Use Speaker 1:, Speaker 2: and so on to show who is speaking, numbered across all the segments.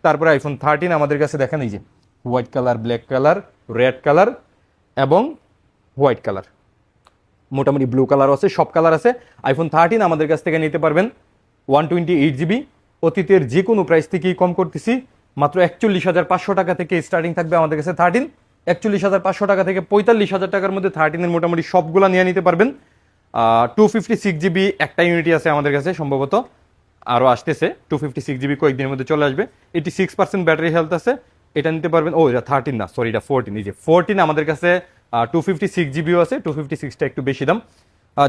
Speaker 1: তারপরে আইফোন 13 আমাদের কাছে দেখেন এই যে white colour, black colour, red colour এবং হোয়াইট কালার, মোটামুটি ব্লু কালার আছে, সব কালার আছে। আইফোন 13 আমাদের কাছ থেকে নিতে পারবেন 128GB, অতীতের যে কোনো প্রাইস থেকেই কম করতেছি, মাত্র 41,500 টাকা থেকে স্টার্টিং থাকবে আমাদের কাছে 13। 41,500 টাকা থেকে 45,000 টাকার মধ্যে 13-এর মোটামুটি সবগুলা নিয়ে নিতে পারবেন। 256GB একটা ইউনিটি আছে আমাদের কাছে, সম্ভবত আরও আসতেছে। 256GB কয়েকদিনের মধ্যে চলে আসবে। 86% ব্যাটারি হেলথ আছে, এটা নিতে পারবেন। ও এটা 13 না, সরি এটা 14। এই যে 14 আমাদের কাছে 256GBও আছে, 256টা একটু বেশি দাম।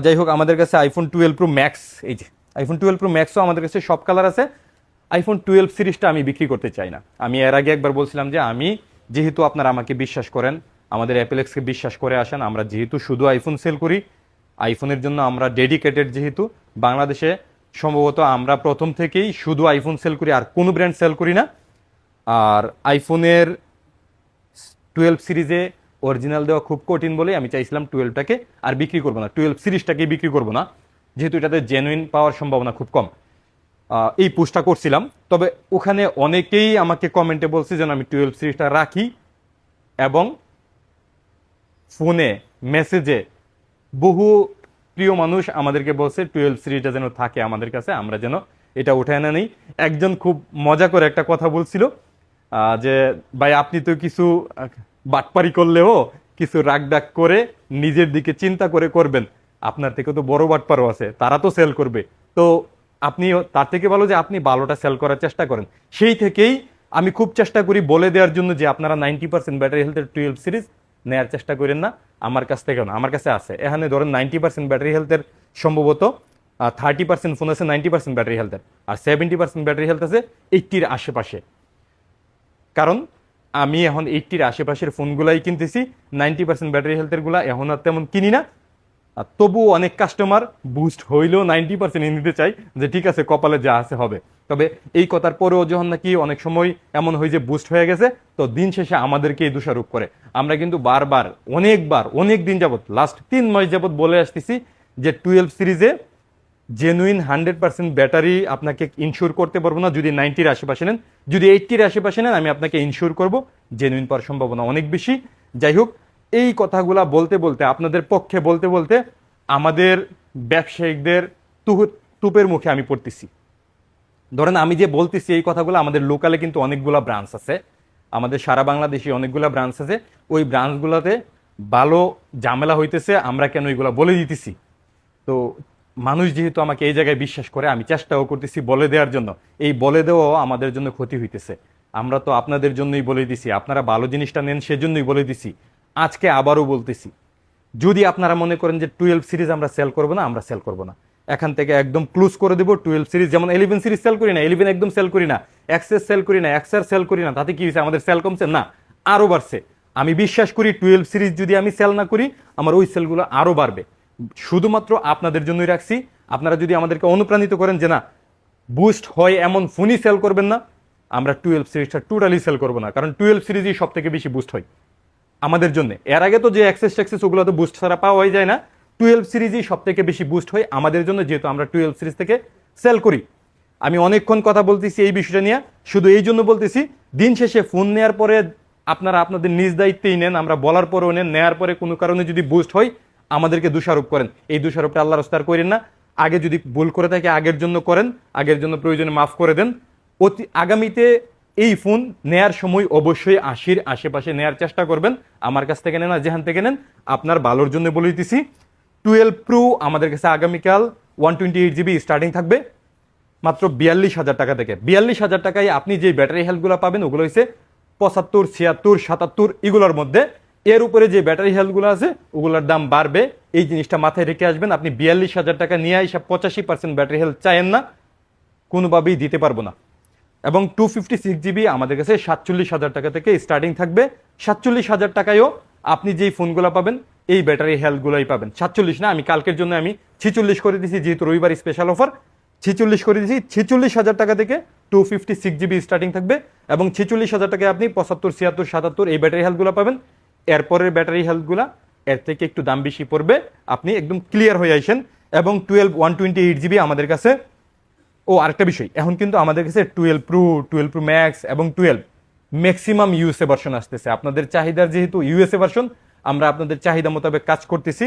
Speaker 1: যাই হোক, আমাদের কাছে আইফোন 12 প্রো ম্যাক্স, এই যে আইফোন 12 প্রো ম্যাক্সও আমাদের কাছে সব কালার আছে। আইফোন 12 সিরিজটা আমি বিক্রি করতে চাই না। আমি এর আগে একবার বলছিলাম যে আমি যেহেতু আপনারা আমাকে বিশ্বাস করেন, আমাদের অ্যাপেলেক্সকে বিশ্বাস করে আসেন, আমরা যেহেতু শুধু আইফোন সেল করি, আইফোনের জন্য আমরা ডেডিকেটেড, যেহেতু বাংলাদেশে সম্ভবত আমরা প্রথম থেকেই শুধু আইফোন সেল করি, আর কোনো ব্র্যান্ড সেল করি না। আর আইফোনের 12 সিরিজে অরিজিনাল দেওয়া খুব কঠিন বলে আমি চাইছিলাম 12টাকে আর বিক্রি করবো না, 12 সিরিজটাকে বিক্রি করবো না, যেহেতু এটাতে জেনুইন পাওয়ার সম্ভাবনা খুব কম। এই পোস্টটা করছিলাম। তবে ওখানে অনেকেই আমাকে কমেন্টে বলছে যেন আমি 12 সিরিজটা রাখি, এবং ফোনে মেসেজে বহু প্রিয় মানুষ আমাদেরকে বলছে 12 সিরিজটা যেন থাকে আমাদের কাছে, আমরা যেন এটা উঠে না নেই। একজন খুব মজা করে একটা কথা বলছিল যে ভাই আপনি তো কিছু বাটপারি করলেও কিছু রাগ ডাক করে নিজের দিকে চিন্তা করে করবেন, আপনার থেকে তো বড় বাটপারও আছে, তারা তো সেল করবে, তো আপনি তার থেকে ভালো যে আপনি ভালোটা সেল করার চেষ্টা করেন। সেই থেকেই আমি খুব চেষ্টা করি বলে দেওয়ার জন্য যে আপনারা 90% ব্যাটারি হেলথের 12 সিরিজ নেওয়ার চেষ্টা করেন না, আমার কাছ থেকে না, আমার কাছে আছে। এখানে ধরেন 90% ব্যাটারি হেলথের সম্ভবত 30% ফোন আছে 90% ব্যাটারি হেলথের, আর 70% ব্যাটারি হেলথ আছে 80-র আশেপাশে। কারণ আমি এখন 80-র আশেপাশের ফোনগুলাই কিনতেছি, 90% ব্যাটারি হেলথের গুলা এখন আর তেমন কিনি না। আর তবুও অনেক কাস্টমার বুস্ট হইলেও 90% নিতে চাই, যে ঠিক আছে কপালে যা আছে হবে। তবে এই কথার পরেও যখন নাকি অনেক সময় এমন হয় যে বুস্ট হয়ে গেছে, তো দিন শেষে আমাদেরকেই দোষারোপ করে। আমরা কিন্তু বারবার অনেক দিন যাবত, লাস্ট 3 মাস যাবত বলে আসতেছি যে 12 সিরিজে জেনুইন 100% ব্যাটারি আপনাকে ইনশিওর করতে পারবো না যদি 90-র আশেপাশে নেন। যদি 80-র আশেপাশে নেন আমি আপনাকে ইনশিওর করবো, জেনুইন পাওয়ার সম্ভাবনা অনেক বেশি। যাই হোক, এই কথাগুলা বলতে বলতে, আপনাদের পক্ষে বলতে বলতে আমাদের ব্যবসায়িকদের তুপের মুখে আমি পড়তেছি। ধরেন আমি যে বলতেছি এই কথাগুলো, আমাদের লোকালে কিন্তু অনেকগুলা ব্রাঞ্চ আছে, আমাদের সারা বাংলাদেশে অনেকগুলা ব্রাঞ্চ আছে। ওই ব্রাঞ্চগুলোতে ভালো ঝামেলা হইতেছে, আমরা কেন ওইগুলা বলে দিতেছি। তো মানুষ যেহেতু আমাকে এই জায়গায় বিশ্বাস করে, আমি চেষ্টাও করতেছি বলে দেওয়ার জন্য। এই বলে দেওয়াও আমাদের জন্য ক্ষতি হইতেছে। আমরা তো আপনাদের জন্যই বলে দিছি, আপনারা ভালো জিনিসটা নেন সেজন্যই বলে দিছি। আজকে আবারও বলতেছি, যদি আপনারা মনে করেন যে 12 সিরিজ আমরা সেল করবো না, আমরা সেল করবো না, এখান থেকে একদম ক্লোজ করে দেবো। 12 সিরিজ যেমন 11 সিরিজ সেল করি না, 11 একদম সেল করি না, এক্সএস সেল করি না, এক্সআর সেল করি না, তাতে কি হয়েছে? আমাদের সেল কমছে না, আরও বাড়ছে। আমি বিশ্বাস করি 12 সিরিজ যদি আমি সেল না করি, আমার ওই সেলগুলো আরও বাড়বে। শুধুমাত্র আপনাদের জন্যই রাখছি। আপনারা যদি আমাদেরকে অনুপ্রাণিত করেন যে না, বুস্ট হয় এমন ফোনই সেল করবেন না, আমরা 12 সিরিজটা টোটালি সেল করবো না, কারণ 12 সিরিজই সব থেকে বেশি বুস্ট হয় আমাদের জন্য। এর আগে তো যে অ্যাক্সেস ট্যাক্সেস ওগুলো তো বুস্ট ছাড়া পাওয়াই যায় না, 12 সিরিজই সব থেকে বেশি বুস্ট হয় আমাদের জন্য, যেহেতু আমরা 12 সিরিজ থেকে সেল করি। আমি অনেকক্ষণ কথা বলতেছি এই বিষয়টা নিয়ে, শুধু এই জন্য বলতেছি, দিন শেষে ফোন নেওয়ার পরে আপনারা আপনাদের নিজ দায়িত্বেই নেন, আমরা বলার পরেও নেন, নেওয়ার পরে কোনো কারণে যদি বুস্ট হয় আমাদেরকে দোষারোপ করেন। এই দোষারোপটা আল্লাহর রাস্তার করেন না। আগে যদি ভুল করে থাকে আগের জন্য করেন, আগের জন্য প্রয়োজনে মাফ করে দেন। আগামীতে এই ফোন নেয়ার সময় অবশ্যই 80-র আশেপাশে নেয়ার চেষ্টা করবেন। আমার কাছ থেকে নেন না, যেখান থেকে নেন, আপনার ভালোর জন্য বলে দিতেছি। 12 প্রো আমাদের কাছে আগামীকাল 128GB স্টার্টিং থাকবে মাত্র 42,000 টাকা থেকে। 42,000 টাকায় আপনি যে ব্যাটারি হেলথগুলো পাবেন ওগুলো হচ্ছে 75, 76, 77 এগুলোর মধ্যে। এর উপরে যে ব্যাটারি হেলথগুলো আছে ওগুলোর দাম বাড়বে, এই জিনিসটা মাথায় রেখে আসবেন। আপনি 42,000 টাকা নিয়ে এসে 85% ব্যাটারি হেলথ চায়েন না, কোনোভাবেই দিতে পারবো না। এবং 256GB আমাদের কাছে 47,000 টাকা থেকে স্টার্টিং থাকবে। 47,000 টাকায়ও আপনি যেই ফোনগুলো পাবেন এই ব্যাটারি হেলথগুলোই পাবেন। 47 না, আমি কালকের জন্য আমি 46 করে দিয়েছি, যেহেতু রবিবার স্পেশাল অফার 46 করে দিয়েছি। 46,000 টাকা থেকে 256GB স্টার্টিং থাকবে, এবং 46,000 টাকায় আপনি 75, 76, 77 এই ব্যাটারি হেলথগুলো পাবেন। এরপরের ব্যাটারি হেলথগুলা এর থেকে একটু দাম বেশি পড়বে, আপনি একদম ক্লিয়ার হয়ে আসেন। এবং 128GB আমাদের কাছে ও আরেকটা বিষয়, এখন কিন্তু আমাদের কাছে 12 প্রো ম্যাক্স এবং 12 ম্যাক্সিমাম ইউএসএ ভার্সন আসতেছে। আপনাদের চাহিদার যেহেতু ইউএসএ ভার্সন, আমরা আপনাদের চাহিদা মোতাবেক কাজ করতেছি।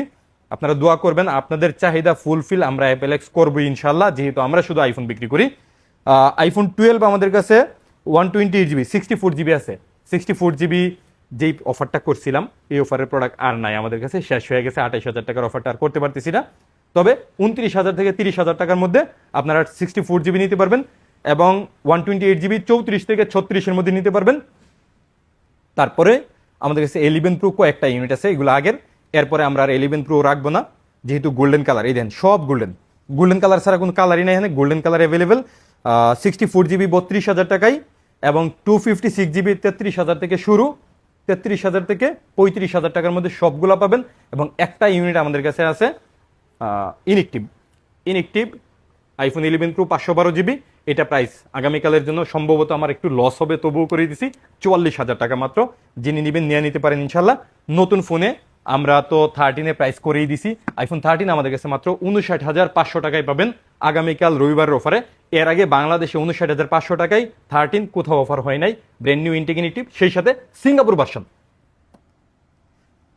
Speaker 1: আপনারা দোয়া করবেন, আপনাদের চাহিদা ফুলফিল আমরা অ্যাপেলেক্স করবো ইনশাল্লাহ, যেহেতু আমরা শুধু আইফোন বিক্রি করি। আইফোন 12 আমাদের কাছে 128 জিবি 64 জিবি আছে। 64 জিবি যেই অফারটা করছিলাম, এই অফারের প্রোডাক্ট আর নাই আমাদের কাছে, শেষ হয়ে গেছে। 28,000 টাকার অফারটা আর করতে পারতেছি না। তবে 29,000 থেকে 30,000 টাকার মধ্যে আপনারা 64 জিবি নিতে পারবেন, এবং 128 জিবি 34 থেকে 36-এর মধ্যে নিতে পারবেন। তারপরে আমাদের কাছে 11 প্রো কয়েকটা ইউনিট আছে, এগুলো আগের। এরপরে আমরা আর 11 প্রো রাখবো না, যেহেতু গোল্ডেন কালার, এই দেন সব গোল্ডেন কালার ছাড়া কোনো কালারই নাই এখানে। গোল্ডেন কালার অ্যাভেলেবেল 64 জিবি 32,000 টাকায়, এবং 256 জিবি 33,000 থেকে শুরু, 33,000 থেকে 35,000 টাকার মধ্যে সবগুলো পাবেন। এবং একটা ইউনিট আমাদের কাছে আছে ইনএক্টিভ আইফোন 11 প্রো 512 জিবি। এটা প্রাইস আগামীকালের জন্য সম্ভবত আমার একটু লস হবে, তবুও করে দিছি 44,000 টাকা মাত্র। যিনি নেবেন নিয়ে নিতে পারেন ইনশাল্লাহ। নতুন ফোনে আমরা তো 13 প্রাইস করেই দিছি। আইফোন 13 আমাদের কাছে মাত্র 59,500 টাকায় পাবেন আগামীকাল রবিবারের অফারে। এর আগে বাংলাদেশে 59,500 টাকায় 13 কোথাও অফার হয় নাই, ব্র্যান্ড নিউ ইনটেগনেটিভ, সেই সাথে সিঙ্গাপুর ভার্সন।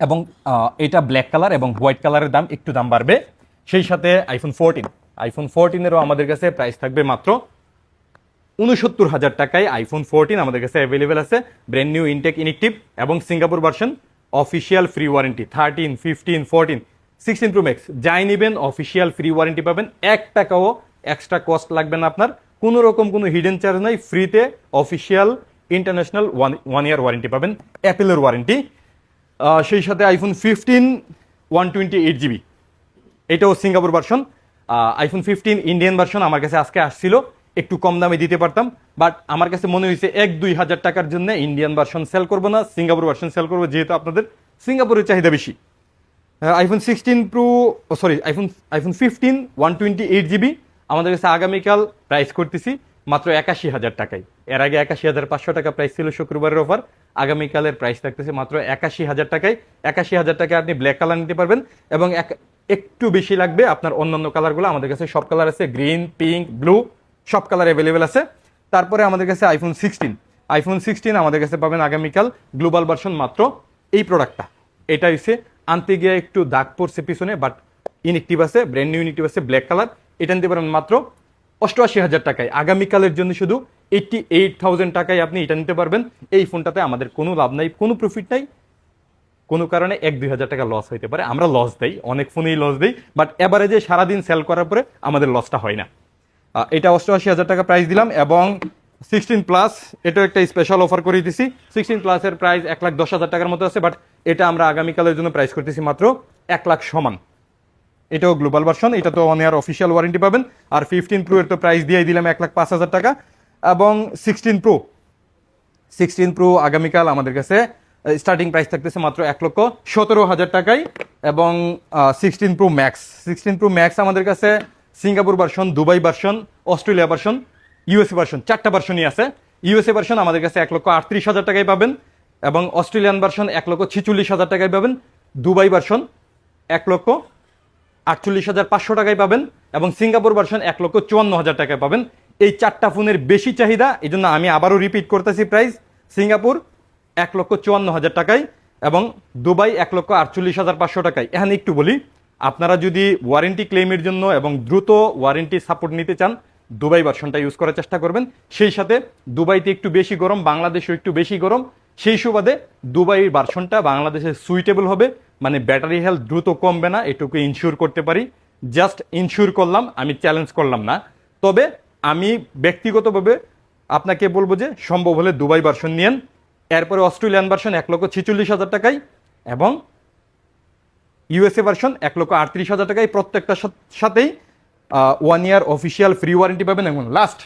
Speaker 1: এবং এটা ব্ল্যাক কালার এবং হোয়াইট কালারের দাম একটু দাম বাড়বে। সেই সাথে আইফোন 14 আমাদের কাছে প্রাইস থাকবে মাত্র 69,000 টাকায়। আইফোন 14 আমাদের কাছে অ্যাভেলেবেল আছে, ব্র্যান্ড নিউ ইনটেক ইনএক্টিভ এবং Singapore version, official free warranty. 13, 15, 14, 16 pro max যাই নেবেন অফিসিয়াল ফ্রি ওয়ারেন্টি পাবেন। 1 টাকাও এক্সট্রা কস্ট লাগবে না আপনার, কোনো রকম কোনো হিডেন চার্জ নাই, ফ্রিতে অফিসিয়াল ইন্টারন্যাশনাল 1 ইয়ার ওয়ারেন্টি পাবেন, অ্যাপেলের ওয়ারেন্টি। সেই সাথে আইফোন 15 128 জিবি, এটাও Singapore version. IPhone 15 Indian version আমার কাছে আজকে আসছিল, একটু কম দামে দিতে পারতাম, বাট আমার কাছে মনে হয়েছে 1-2 হাজার টাকার জন্য ইন্ডিয়ান ভার্সন সেল করবো না, সিঙ্গাপুর ভার্সন সেল করবো, যেহেতু আপনাদের সিঙ্গাপুরের চাহিদা বেশি। আইফোন 16 প্রো আইফোন 15 128 জিবি আমাদের কাছে আগামীকাল প্রাইস করতেছি মাত্র 81,000 টাকায়। এর আগে 81,500 টাকা প্রাইস ছিল শুক্রবারের অফার, আগামীকালের প্রাইস থাকতেছে মাত্র 81,000 টাকায়। 81,000 টাকায় আপনি ব্ল্যাক কালার নিতে পারবেন, এবং একটু বেশি লাগবে আপনার অন্যান্য কালারগুলো। আমাদের কাছে সব কালার আছে, গ্রিন, পিঙ্ক, ব্লু, সব কালার অ্যাভেলেবেল আছে। তারপরে আমাদের কাছে আইফোন 16 আমাদের কাছে পাবেন আগামীকাল গ্লোবাল ভার্সন, মাত্র এই প্রোডাক্টটা। এটা হচ্ছে আনতে গিয়ে একটু দাগ পড়ছে পিছনে, বাট ইনএক্টিভ আছে, ব্র্যান্ড নিউ ইনএক্টিভ আছে, ব্ল্যাক কালার। এটা নিতে পারেন মাত্র 88,000 টাকায়। আগামীকালের জন্য শুধু 88,000 টাকায় আপনি এটা নিতে পারবেন। এই ফোনটাতে আমাদের কোনো লাভ নাই, কোনো প্রফিট নাই, কোনো কারণে 1-2 হাজার টাকা লস হইতে পারে। আমরা লস দেই, অনেক ফোনেই লস দেই, বাট এভারেজে সারাদিন সেল করার পরে আমাদের লসটা হয় না। এটা 88,000 টাকা প্রাইস দিলাম। এবং 16 প্লাস, এটাও একটা স্পেশাল অফার করে দিছি। 16 প্লাসের প্রাইস 1,10,000 টাকার মতো আছে, বাট এটা আমরা আগামীকালের জন্য প্রাইস করতেছি মাত্র 1 লাখ সমান। এটাও গ্লোবাল ভার্সন, এটা তো 1 ইয়ার অফিসিয়াল ওয়ারেন্টি পাবেন। আর 15 প্রো এর তো প্রাইস দিয়ে দিলাম 1,05,000 টাকা। এবং 16 প্রো আগামীকাল আমাদের কাছে স্টার্টিং প্রাইস থাকতেছে মাত্র 1,17,000 টাকায়। এবং 16 প্রো ম্যাক্স আমাদের কাছে Singapore version, Dubai version, Australia version, USA version, 4টা ভার্সনই আছে। ইউএসএ ভার্সন আমাদের কাছে 1,38,000 টাকায় পাবেন, এবং অস্ট্রেলিয়ান ভার্সন 1,46,000 টাকায় পাবেন, দুবাই ভার্সন 1,48,500 টাকায় পাবেন, এবং সিঙ্গাপুর ভার্সন 1,54,000 টাকায় পাবেন। এই 4টা ফোনের বেশি চাহিদা, এই জন্য আমি আবারও রিপিট করতেছি প্রাইস। সিঙ্গাপুর 1,54,000 টাকায়, এবং দুবাই 1,48,500 টাকায়। এখানে একটু বলি, আপনারা যদি ওয়ারেন্টি ক্লেমের জন্য এবং দ্রুত ওয়ারেন্টি সাপোর্ট নিতে চান, দুবাই ভার্সনটা ইউজ করার চেষ্টা করবেন। সেই সাথে দুবাইতে একটু বেশি গরম, বাংলাদেশেও একটু বেশি গরম, সেই সুবাদে দুবাই ভার্সনটা বাংলাদেশে সুইটেবল হবে, মানে ব্যাটারি হেলথ দ্রুত কমবে না, এটুকু ইনশিওর করতে পারি। জাস্ট ইনশিওর করলাম, আমি চ্যালেঞ্জ করলাম না। তবে আমি ব্যক্তিগতভাবে আপনাকে বলবো যে সম্ভব হলে দুবাই ভার্সন নিয়েন। এরপরে অস্ট্রেলিয়ান ভার্সন 1,46,000 টাকায়, এবং ইউএসএ ভার্সন 1,38,000 টাকায়। প্রত্যেকটার সাথেই 1 ইয়ার অফিসিয়াল ফ্রি ওয়ারেন্টি পাবেন। এবং লাস্ট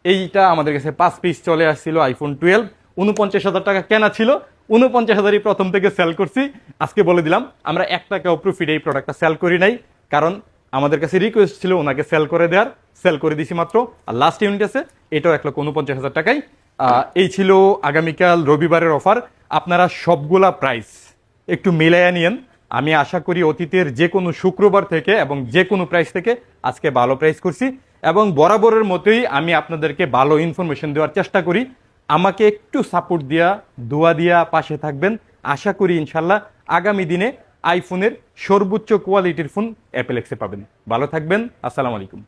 Speaker 1: এইটা আমাদের কাছে 5 পিস চলে আসছিল আইফোন 12, 49,000 টাকা কেনা ছিল, 49,000ই প্রথম থেকে সেল করছি। আজকে বলে দিলাম আমরা 1 টাকাও প্রফিট এই প্রোডাক্টটা সেল করি নাই, কারণ আমাদের কাছে রিকোয়েস্ট ছিল ওনাকে সেল করে দেওয়ার, সেল করে দিছি মাত্র। আর লাস্ট ইউনিট আছে, এটাও 1,49,000 টাকায়। এই ছিল আগামীকাল রবিবারের অফার। আপনারা সবগুলা প্রাইস একটু মিলাইয়া নিয়েন। আমি আশা করি অতীতের যে কোনো শুক্রবার থেকে এবং যে কোনো প্রাইস থেকে আজকে ভালো প্রাইস করছি। এবং বরাবরের মতোই আমি আপনাদেরকে ভালো ইনফরমেশন দেওয়ার চেষ্টা করি। আমাকে একটু সাপোর্ট দিয়া, দোয়া দিয়া পাশে থাকবেন। আশা করি ইনশাল্লাহ আগামী দিনে আইফোনের সর্বোচ্চ কোয়ালিটির ফোন অ্যাপেল এক্সে পাবেন। ভালো থাকবেন। আসসালামু আলাইকুম।